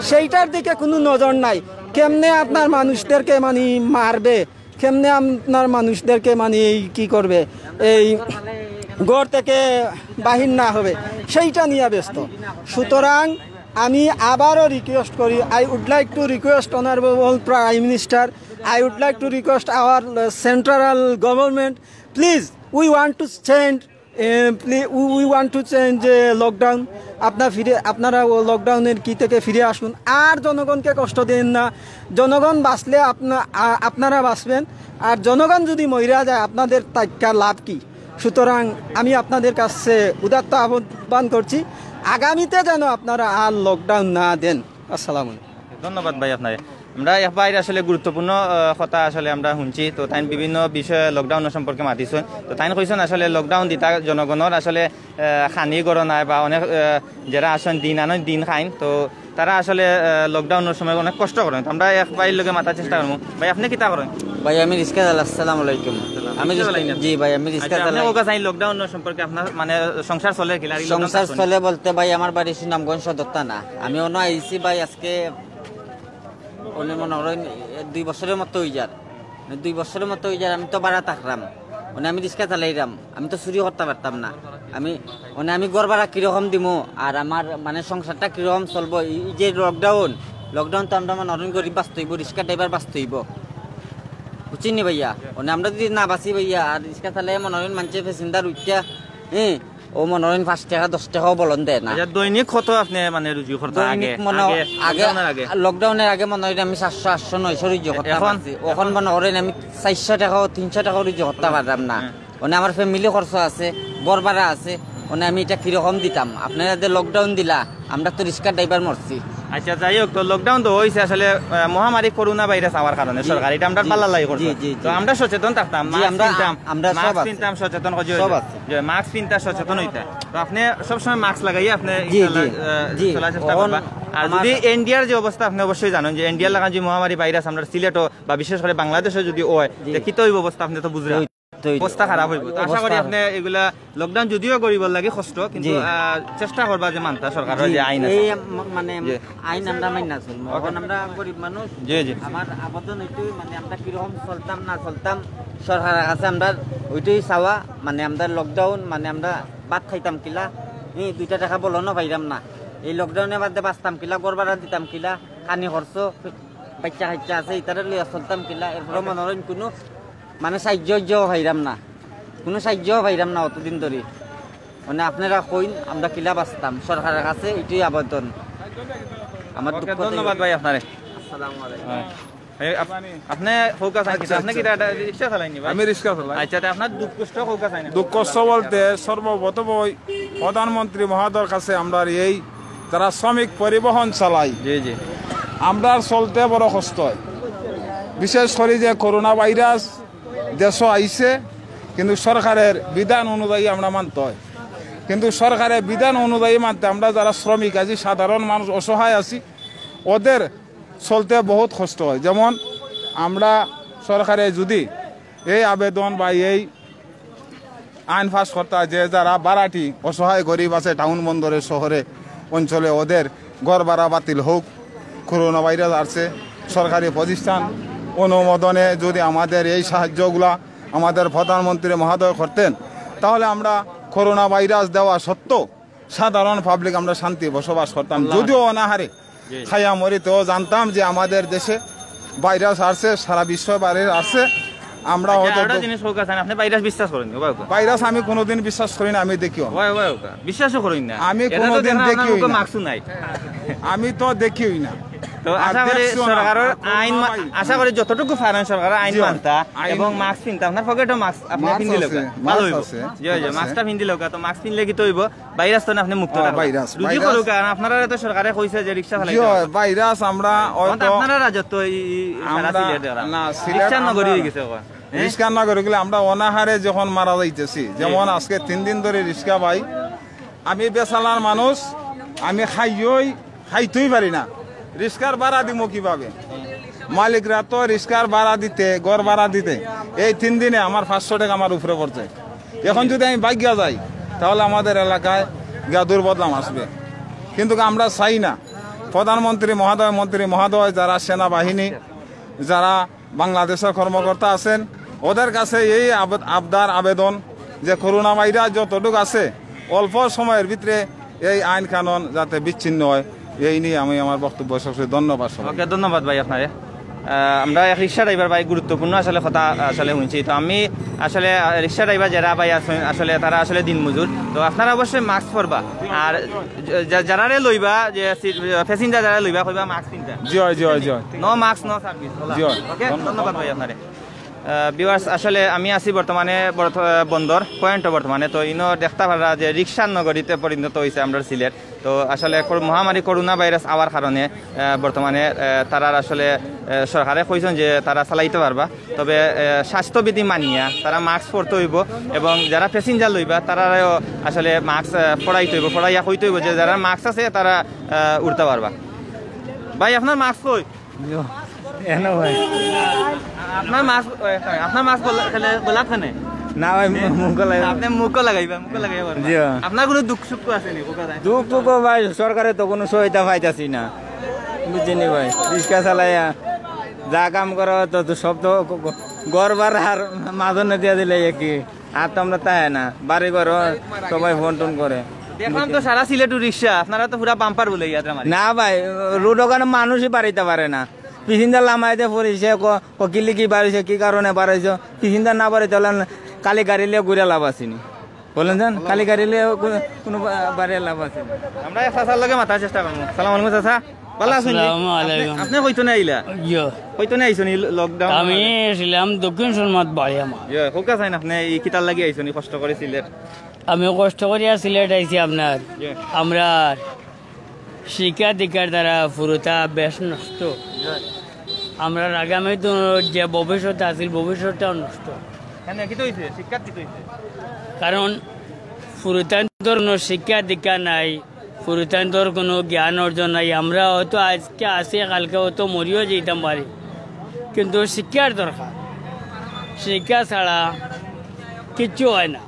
সেইটার দিকে কোনো নজর নাই। কেমনে আপনার মানুষদেরকে মানে মারবে, কেমনে আপনার মানুষদেরকে মানে কি করবে, এই ঘর থেকে বাহির না হবে, সেইটা নিয়ে ব্যস্ত। সুতরাং আমি আবারও রিকোয়েস্ট করি, I would like to request honourable prime minister, I would like to request our central government, please we want to change lockdown. আপনারা লকডাউনের কি থেকে ফিরে আসুন, আর জনগণকে কষ্ট দেন না। জনগণ বাঁচলে আপনারা বাঁচবেন, আর জনগণ যদি মহিলা যায় আপনাদের তাইকা লাভ কি। সুতরাং আমি আপনাদের কাছে উদাত্ত আহ্বান করছি, আগামীতে যেন আপনারা আর লকডাউন না দেন। আসসালামু আলাইকুম। ধন্যবাদ ভাই আপনার। আমরা বাইরে আসলে গুরুত্বপূর্ণ কথা আসলে আমরা শুনছি, তো তাই বিভিন্ন বিষয়ে লকডাউনের সম্পর্কে মাতিছেন। তো তাই কইছেন আসলে লকডাউন দিতা জনগণের আসলে খানি গড় নাই বা অনেক যারা আসেন দিন আনেন দিন খাইন, তো তারা আসলে লকডাউনের সময় অনেক কষ্ট করেন। তো আমরা এক বাইরের লগে মাতার চেষ্টা করবো। ভাই আপনি কিতা করেন? ভাই আমি রিস্কা চালাই। আসসালামু আলাইকুম। জি ভাই আমি রিস্কা চালাই। লকডাউনের সম্পর্কে আপনার মানে সংসার চলে কিনা? সংসার চলে বলতে ভাই আমার বাড়ি সুনামগঞ্জ সদর থানা। আমি অন্য আইসি ভাই আজকে মনে করেন 2 বছরের মতো হয়ে যার, 2 বছরের মতো হয়ে যার। আমি তো বাড়া থাকলাম, আমি রিস্কা চালাইলাম, আমি তো চুরি করতে পারতাম না। আমি গড় ভাড়া কিরকম দিব, আর আমার মানে সংসারটা কিরকম চলবো। এই যে লকডাউন তো আমরা মানে গরিব বাঁচতে হইব, রিস্কা ড্রাইভার বাঁচতে হইব, বুঝছেন নি ভাইয়া। আমরা যদি না বাঁচি ভাইয়া, আর রিস্কা চালাই মনোরঞ্জন মানুষের প্যাসেঞ্জার উঠা ও মনোরঞ্জন 5 টাকা 10 টাকাও বলন দেয় না। দৈনিক কত আপনি মানে রুজি করতে? আগে লকডাউনের আগে মনে হয় আমি 700 800 900 রুজি করতে পারছি। এখন মনে করেন আমি 400 টাকা 300 টাকা রুজি করতে পারলাম না। আমার ফ্যামিলি খরচ আছে, ঘর ভাড়া আছে, আমি এটা কিরকম দিতাম। আপনারা যে লকডাউন দিলা, আমরা তো রিস্কা ড্রাইভার মরছি। আচ্ছা যাই হোক, তো লকডাউন তো হয়েছে আসলে মহামারী করোনা ভাইরাস হওয়ার কারণে সরকার এটা আমরা পাল্লা লাগি করছি। তো আমরা সচেতন থাকতাম, মাস্ক পিনতাম, সচেতন মাস্ক পিনতা সচেতন হইতা। তো আপনি সবসময় মাস্ক লাগাই আপনি চলার চেষ্টা করবেন। আর যদি ইন্ডিয়ার যে অবস্থা আপনি অবশ্যই জানেন যে ইন্ডিয়ার লাগান যে মহামারী ভাইরাস আমরা সিলেটও বা বিশেষ করে বাংলাদেশে যদি হয়, কি তো অবস্থা আপনি তো বুঝলেন, অবস্থা খারাপ হইব। আশা করি আপনি এগুলা লকডাউন যদিও করিব লাগে কষ্ট, কিন্তু চেষ্টা করবা যে মানতা সরকারের যে আইন আছে, মানে আইন আমরা মাইনা চলবো। এখন আমরা গরিব মানুষ, আমার আবেদন এইটুই, মানে আমরা কিরকম চলতাম না চলতাম সরকারের কাছে আমরা ওইটাই চাওয়া। মানে আমরা লকডাউন মানে আমরা ভাত খাইতাম কিলা, 2 টাকা বলনো পাইতাম না। এই লকডাউনের বাদে বাঁচতাম কিলা, গড় ভাড়া দিতাম কিলা, কানি খরচ বাচ্চা খাইচা আছে ইতারে লইয়া চলতাম কিলা। এরপরে মনোরঞ্জন কোনো মানে সাহায্য পাইলাম না, কোনো সাহায্য পাইলাম না অতদিন ধরে। মানে আপনারা কইন আমরা কিলা বাঁচতাম, সরকারের কাছে এটাই আবেদন আমার। ধন্যবাদ ভাই আপনারে। আসসালামু আলাইকুম। আপনি ফোকাস আছেন, আপনি কি রিকশা চালাইনি? আমি রিক্সা চালাই। আচ্ছা, আপনার দুঃখ কষ্ট ফোকাস আছেন? দুঃখ কষ্ট বলতে সর্বপ্রথম প্রধানমন্ত্রী মহোদয়ের কাছে আমরা এই যারা শ্রমিক পরিবহন চালাই, আমরা চলতে বড় কষ্ট হয়। বিশেষ করে যে করোনা ভাইরাস দেশও আইছে, কিন্তু সরকারের বিধান অনুযায়ী আমরা মানতে হয়। কিন্তু সরকারের বিধান অনুযায়ী মানতে আমরা যারা শ্রমিক আছি, সাধারণ মানুষ অসহায় আছি, ওদের চলতে বহুত কষ্ট হয়। যেমন আমরা সরকারে যদি এই আবেদন বা এই আইন পাস করতে হয় যে যারা ভাড়াটি অসহায় গরিব আছে টাউন বন্দরে শহরে অঞ্চলে, ওদের ঘর ভাড়া বাতিল হোক। করোনা ভাইরাস আসছে, সরকারি প্রতিষ্ঠান অনুমোদনে যদি আমাদের এই সাহায্যগুলা আমাদের প্রধানমন্ত্রী মহোদয় করতেন, তাহলে আমরা করোনা ভাইরাস দেওয়া সত্ত্বেও সাধারণ পাবলিক আমরা শান্তি বসবাস করতাম। যদিও অনাহারে খাইয়া মরিতেও জানতাম যে আমাদের দেশে ভাইরাস আসছে, সারা বিশ্ব ভাইরাস আসছে। আমরা হয়তো আপনি ভাইরাস বিশ্বাস করেন? ভাইরাস আমি কোনোদিন বিশ্বাস করি না, আমি দেখিও বিশ্বাসও করি না, আমি কোনোদিন দেখিও না, মাকসু নাই, আমি তো দেখিও না। তো আশা করি সরকারের আইন, আশা করি যতটুকু পারেন সরকারের আইন মানতা এবং মাস্ক পিনতা। আপনার পকেটও মাস্ক আপনি পিনদি লোক ভালো হইব, মাস্কটা পিনদি লোক, তো মাস্ক পিনলে কি তো হইব ভাইরাস তো আপনি মুক্ত ভাইরাস রুজি করুক। কারণ আপনারা তো সরকারে কইছে যে রিকশা চালাই ভাইরাস আমরা আপনারা রাজত্ব রিকশা নগরী গেছে। রিক্সা না করে গেলে আমরা অনাহারে যখন মারা যাইতেছি, যেমন আজকে 3 দিন ধরে রিক্সা ভাই, আমি বেচালার মানুষ, আমি খাইতেই পারি না, রিক্সার ভাড়া দিব কিভাবে? মালিকরা তো রিক্সার ভাড়া দিতে, গড় ভাড়া দিতে এই 3 দিনে আমার 500 টাকা আমার উপরে পড়ছে। এখন যদি আমি বাইক যাই তাহলে আমাদের এলাকায় দুর্বদনাম আসবে, কিন্তু আমরা চাই না। প্রধানমন্ত্রী মহোদয়, মন্ত্রী মহোদয়, যারা সেনাবাহিনী, যারা বাংলাদেশের কর্মকর্তা আছেন, ওদের কাছে এই আবদার আবেদন যে করোনা ভাইরাস যতটুকু আছে অল্প সময়ের ভিতরে এই আইন কানুন যাতে বিচ্ছিন্ন হয়, এই নিয়ে আমি আমার বক্তব্য শেষ করি। ধন্যবাদ সবাইকে। ধন্যবাদ ভাই আপনারে। আমরা রিক্সা ড্রাইভার ভাই গুরুত্বপূর্ণ আসলে কথা আসলে শুনছি। তো আমি আসলে রিক্সা ড্রাইভার যারা ভাই আছেন আসলে তারা আসলে দিন মজুর, তো আপনারা অবশ্যই মাস্ক পরবা, আর যারা লইবা যে প্যাসেঞ্জার যারা লইবা কইবা মাস্ক কিনতে। জয় জয় জয়। No mask no service. জয়। ওকে, ধন্যবাদ ভাই আপনারে। ভিউয়ার্স, আসলে আমি আছি বর্তমানে বন্দর পয়েন্ট বর্তমানে। তো ইনো দেখতে পারা যে রিক্সার নগরীতে পরিণত হয়েছে আমরা সিলেট। তো আসলে মহামারী করোনা ভাইরাস আওয়ার কারণে বর্তমানে তারা আসলে সরকারে কইছেন যে তারা চালাইতে পারবা, তবে স্বাস্থ্যবিধি মানিয়া তারা মাস্ক পরতে হইব, এবং যারা প্যাসেঞ্জার লইবা তারাও আসলে মাস্ক পরাইতে হইব, পরাইয়া কইতে হইব যে যারা মাস্ক আছে তারা উঠতে পারবা। ভাই আপনার মাস্ক কই? আপনার মাস্ক গোলাপ খানে না ভাই, আপনি মুখ লাগাইবা, আপনার কোনো দুঃখ সুখ আছে নি? দুঃখ টুকু ভাই সরকারে তো কোনো সহায়তা পাইতাছি না, বুঝছেনি ভাই। রিক্সা চালাইয়া যা কাম করো তো সব তো ঘর বার আর মাঝনে দিয়ে দিলে কি, আর তো আমরা তাই না, বাড়ি ঘর সবাই ফোন টোন করে। দেখলাম তো সারা সিলেটু রিক্সা, আপনারা তো পুরা বাম্পার বলে ইয়াত্রা। না ভাই, রোড ওখানে মানুষই বাড়িতে পারে না, পিছিনদার লামাইতে পড়েছে, কিলি কি বাড়িছে, কি কারণে বাড়াইছ, পিছিনদার না বাড়ি তাহলে কালি গাড়ি লিয়ে ঘুরে লাভ আসিনি, বলেন যান, কালি গাড়ি লিয়ে কোনো বাড়ি লাভ আসেনি। আমরা চাচার লগে মাতার চেষ্টা করবো। সালাম আলাইকুম চাচা, ভালো আছেন? আপনি কইতো না আইলা? কইতো না আইছনি লকডাউন? আমি এসেছিলাম দক্ষিণ সোনমাত বাড়ি আমার। কোকা চাইন আপনি এই কিতার লাগি আইছনি কষ্ট করে সিলেট? আমি কষ্ট করিয়া সিলেট আইছি আপনার। আমরা শিক্ষা দীক্ষার দ্বারা পুরোটা বেশ নষ্ট, আমরা আগামী তো যে ভবিষ্যৎ আছিল ভবিষ্যৎটাও নষ্ট। কারণ পুরুতান্তর কোনো শিক্ষা দীক্ষা নাই, পুরুতান্তর কোনো জ্ঞান অর্জন নাই। আমরা হয়তো আজকে আসি কালকে হয়তো মরিও যেতাম পারি, কিন্তু শিক্ষার দরকার, শিক্ষা ছাড়া কিচ্ছু হয় না।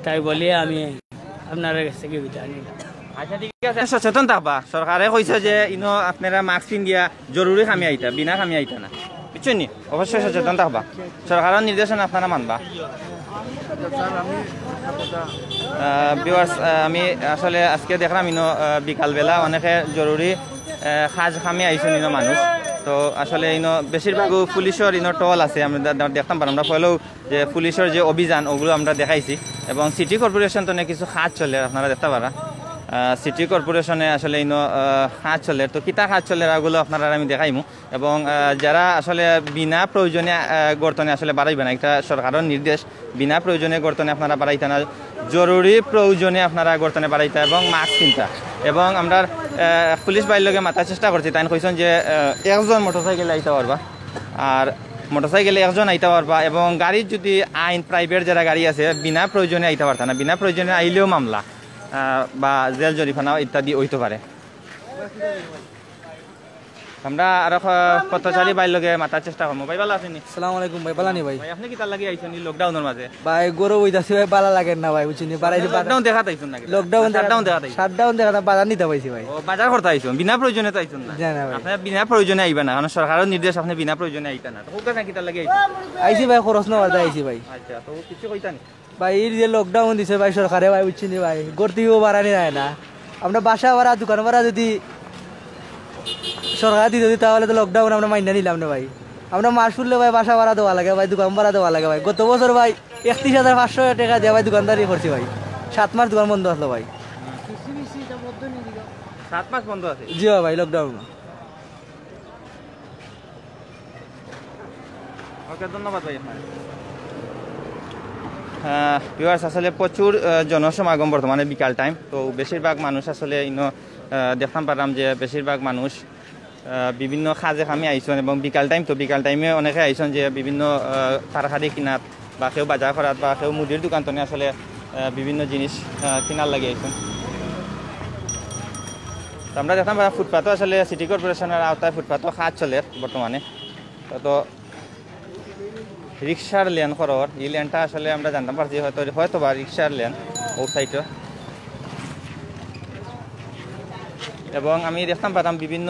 তাই বলি আমি আপনার কাছে কি বিদায় নিলাম। আচ্ছা ঠিক আছে, সচেতন থাকবা। সরকারে কইছে যে ইনো আপনারা মাস্ক পিন্ধিয়া জরুরি খামি আইতা, বিনা খামি আইতা না, বুঝছেন নি? অবশ্যই সচেতন থাকবা, সরকারের নির্দেশনা আপনারা মানবা। ভিউয়ার্স, আমি আসলে আজকে দেখলাম ইনো বিকালবেলা অনেকে জরুরি সাজ খামি আইছেন ইনো মানুষ। তো আসলে ইনো বেশিরভাগ পুলিশের ইনো টল আছে, আমরা দেখতাম পারি। আমরা পয়লেও যে পুলিশের যে অভিযান ওগুলো আমরা দেখাইছি, এবং সিটি কর্পোরেশন তো কিছু কাজ চলে, আপনারা দেখতে পারা। সিটি কর্পোরেশনে আসলে ইনো কাজ চলে, তো কিতা কাজ চলে ওগুলো আপনারা আমি দেখাইমু। এবং যারা আসলে বিনা প্রয়োজনে গর্তনে আসলে বাড়াইবে না, এটা সরকারের নির্দেশ, বিনা প্রয়োজনে গর্তনে আপনারা বাড়াইতে না, জরুরি প্রয়োজনে আপনারা গর্তনে বাড়াইতে এবং মাস্ক কিনতা। এবং আমরা পুলিশ বাড়ির লগে মাথার চেষ্টা করছি, তাই কইছেন যে একজন মোটরসাইকেল আইতে পারবা, আর মোটরসাইকেলে একজন আইতে পারবা, এবং গাড়ির যদি আইন প্রাইভেট যারা গাড়ি আছে বিনা প্রয়োজনে আইতে পারতা না, বিনা প্রয়োজনে আইলেও মামলা বা জেল জরিমানা ইত্যাদি হইতে পারে। আমরা আর পথচারী বাইর লগে মাতার চেষ্টা করবো। ভাই ভালো আছেন? আসসালামু আলাইকুম ভাই, বালানি ভাই। ভাই আপনি কি তার লাগে আইছেন লকডাউনের মাঝে? ভাই গরু হইতাছে ভাই, বালা লাগেন না ভাই, বুঝছেন বাড়াইছে লকডাউন দেখাতে আইছেন নাকি? লকডাউন দেখা তাই শাটডাউন দেখা বাজার নিতে পাইছি ভাই। ও বাজার করতে আইছেন, বিনা প্রয়োজনে তো আইছেন না? জানা ভাই আপনি বিনা প্রয়োজনে আইবা না, কারণ সরকারের নির্দেশ আপনি বিনা প্রয়োজনে আইতা না। তো কোকা নাকি তার লাগে আইছেন? আইছি ভাই, খরচ না বাদা আইছি ভাই। আচ্ছা, তো কিছু কইতানি ভাই এই যে লকডাউন দিছে ভাই সরকারে ভাই, বুঝছেন ভাই গড়তিও বাড়ানি যায় না। আমরা বাসা ভাড়া দোকান ভাড়া যদি সরকার দিতে দিই তাহলে তো লকডাউন আমরা মাইনা নিলাম না ভাই। আমরা মাস ফুললে ভাই বাসা ভাড়া দেওয়া লাগে ভাই, দোকান ভাড়া দেওয়া লাগে ভাই। গত বছর ভাই 31,500 টাকা দিয়ে ভাই দোকানদারি করছি ভাই। 7 মাস দোকান বন্ধ আসলো ভাই। 7 মাস বন্ধ আছে? জি ভাই, লকডাউন। ওকে, ধন্যবাদ ভাই আপনার। ভিউয়ার্স, আসলে প্রচুর জনসমাগম বর্তমানে বিকাল টাইম। তো বেশিরভাগ মানুষ আসলে দেখতাম পারলাম যে বেশিরভাগ মানুষ বিভিন্ন কাজে কামে আইসন, এবং বিকাল টাইম তো বিকাল টাইমে অনেকে আইসন যে বিভিন্ন তরকারি কিনাত বা কেউ বাজার করাত বা কেউ মুদির দোকান তো আসলে বিভিন্ন জিনিস কিনার লাগে আইসন। তো আমরা দেখতাম ফুটপাথও আসলে সিটি কর্পোরেশনের আওতায় ফুটপাথও কাজ চলে বর্তমানে। তো রিক্সার লেন খরর এই লেনটা আসলে আমরা জানতাম পারছি হয়তো বা রিক্সার লেন ও সাইডে, এবং আমি দেখতাম পাতাম বিভিন্ন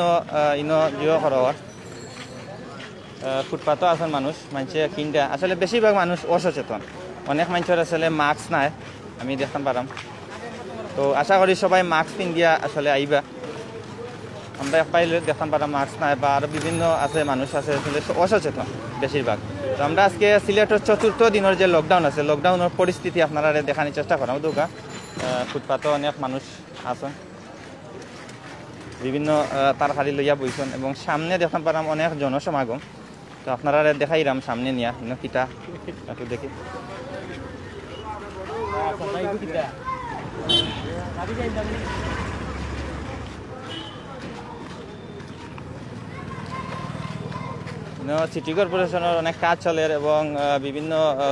জিও খরর ফুটপাথও আছেন মানুষে কিনতে। আসলে বেশিরভাগ মানুষ অসচেতন, অনেক মানুষের আসলে মাস্ক নাই আমি দেখতাম পারাম। তো আশা করি সবাই মাস্ক পিন্ধিয়া আসলে আইবা। আমরা পাইলে দেখতাম পারাম মাস্ক নাই, বা আরও বিভিন্ন আছে মানুষ আছে আসলে অসচেতন বেশিরভাগ। তো আমরা আজকে সিলেটের 4র্থ দিনের যে লকডাউন আছে, লকডাউনের পরিস্থিতি আপনারা দেখানোর চেষ্টা করাম। দোকা ফুটপাথও অনেক মানুষ আছেন, বিভিন্ন তরকারি লইয়া বইছেন, এবং সামনে দেখতাম পারাম অনেক জনসমাগম। তো আপনারা দেখাইরাম সামনে নিয়া কিটা একটু দেখি। সিটি কর্পোরেশনের অনেক কাজ চলে, এবং বিভিন্ন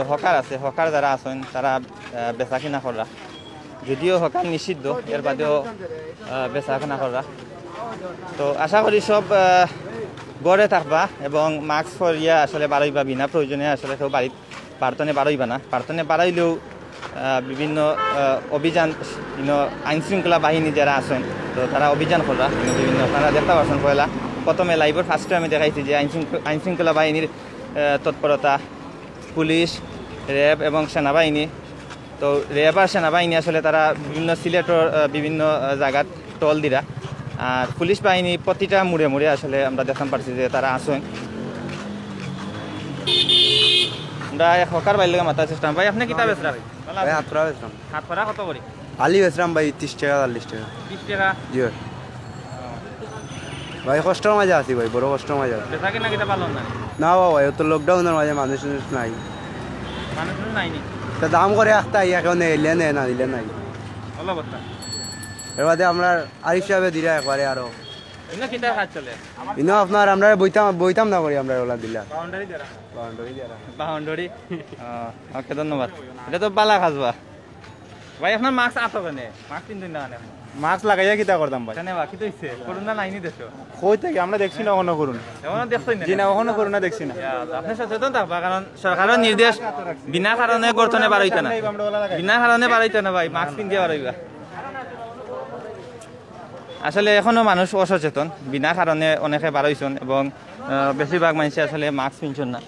হকার আছে, হকার যারা আছেন তারা বেচা কিনা করা, যদিও হকার নিষিদ্ধ, এর বাদেও বেচা কিনা করা। তো আশা করি সব গড়ে থাকবা এবং মাস্ক পরিয়া আসলে বাড়াইবা, বিনা প্রয়োজনে আসলে কেউ প্রার্থনে বাড়াইবা না। প্রার্থনে বাড়াইলেও বিভিন্ন অভিযান আইন শৃঙ্খলা বাহিনী যারা আছেন তো তারা অভিযান করা বিভিন্ন, আপনারা দেখতে পাচ্ছেন। পয়লা প্রথমে লাইভের ফার্স্টে আমি দেখাইছি যে আইন শৃঙ্খলা বাহিনীর তৎপরতা, পুলিশ, র্যাব এবং সেনাবাহিনী। তো র্যাব আর সেনাবাহিনী আসলে তারা বিভিন্ন সিলেটের বিভিন্ন জায়গাত টল দিরা, আর পুলিশ বাহিনী প্রতিটা মুড়ে মুড়ে আসলে আমরা দেখতে পারছি যে তারা আসেন। আমরা হকার বাইর লগে মাথার চেষ্টা। ভাই আপনি কিতা বেচরা? ভাই হাত পরা বেচরাম। হাত পরা কত করি? আলি বেচরাম ভাই 30 টাকা 40 টাকা। 20 টাকা? জি ভাই, কষ্টের মাঝে আছি ভাই, বড় কষ্টের মাঝে। বেচা কিনা কিতা পালন না? না ভাই, তো লকডাউনের মাঝে মানুষ নাই, মানুষ নাই নি। তা দাম করে একটা কেউ এলে নেই, না দিলে নাই। ভালো কথা। এর বাদে আমরা আরিফ সাহেবে দিলা একবারে আরো এমনি কিতা কাজ চলে? ইনো আপনার আমরা বইতাম না করি আমরা ওলা দিলা বাউন্ডারি দেরা। বাউন্ডারি দেরা। বাউন্ডারি। ওকে, ধন্যবাদ। এটা তো বালা খাজবা। ভাই আপনার মাস্ক আতো কেনে? মাস্ক কিনতেন না? মাস্ক লাগাইয়া কিতা করতাম ভাই? কেন বাকি তো হইছে? করোনা নাইনি দেশো? কই থেকে আমরা দেখছি না কখনো করুন। এখনো দেখছই না? জি না, কখনো করোনা দেখছি না। আপনি সচেতন থাকবা, কারণ সরকারের নির্দেশ বিনা কারণে গর্তনে বাড়াইতে না, বিনা কারণে বাড়াইতে না ভাই, মাস্ক পিন্ধিয়া বাড়াইবা। আসলে এখনো মানুষ অসচেতন, বিনা কারণে অনেকে বাড়াইছেন, এবং বেশিরভাগ মানুষ আসলে মাস্ক পিনছেন না।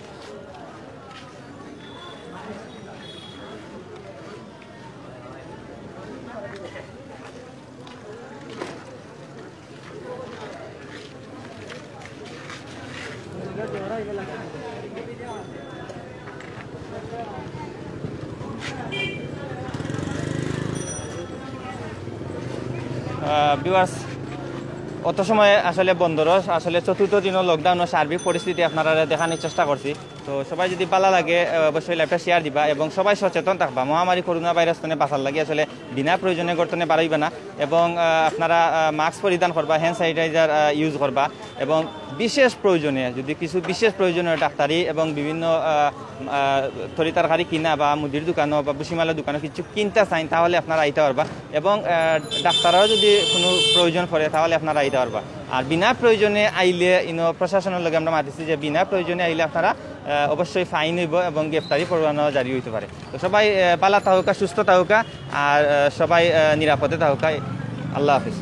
ভিউয়ার্স, অত সময় আসলে বন্দরও আসলে 4র্থ দিনের লকডাউনের সার্বিক পরিস্থিতি আপনারা দেখানোর চেষ্টা করছি। তো সবাই যদি ভালো লাগে অবশ্যই লাইভটা শেয়ার দিবা, এবং সবাই সচেতন থাকবা। মহামারী করোনা ভাইরাস বাঁচার লাগে আসলে বিনা প্রয়োজনে গর্তনে বাড়াইবা না, এবং আপনারা মাস্ক পরিধান করবা, হ্যান্ড স্যানিটাইজার ইউজ করবা, এবং বিশেষ প্রয়োজনে যদি কিছু বিশেষ প্রয়োজনীয় ডাক্তারি এবং বিভিন্ন তরি তরকারি কিনা বা মুদির দোকানও বা বুসিমালের দোকানও কিছু কিনতে চান তাহলে আপনারা আইতে পারবা, এবং ডাক্তাররাও যদি কোনো প্রয়োজন পড়ে তাহলে আপনারা আইতে পারবা। আর বিনা প্রয়োজনে আইলে প্রশাসনের লগে আমরা মাতিছি যে বিনা প্রয়োজনে আইলে আপনারা অবশ্যই ফাইন হইব এবং গ্রেফতারি পরোয়ানা জারি হইতে পারে। তো সবাই পালা থাকুকা, সুস্থ থাকুকা, আর সবাই নিরাপদে থাকুকা। আল্লাহ হাফিজ।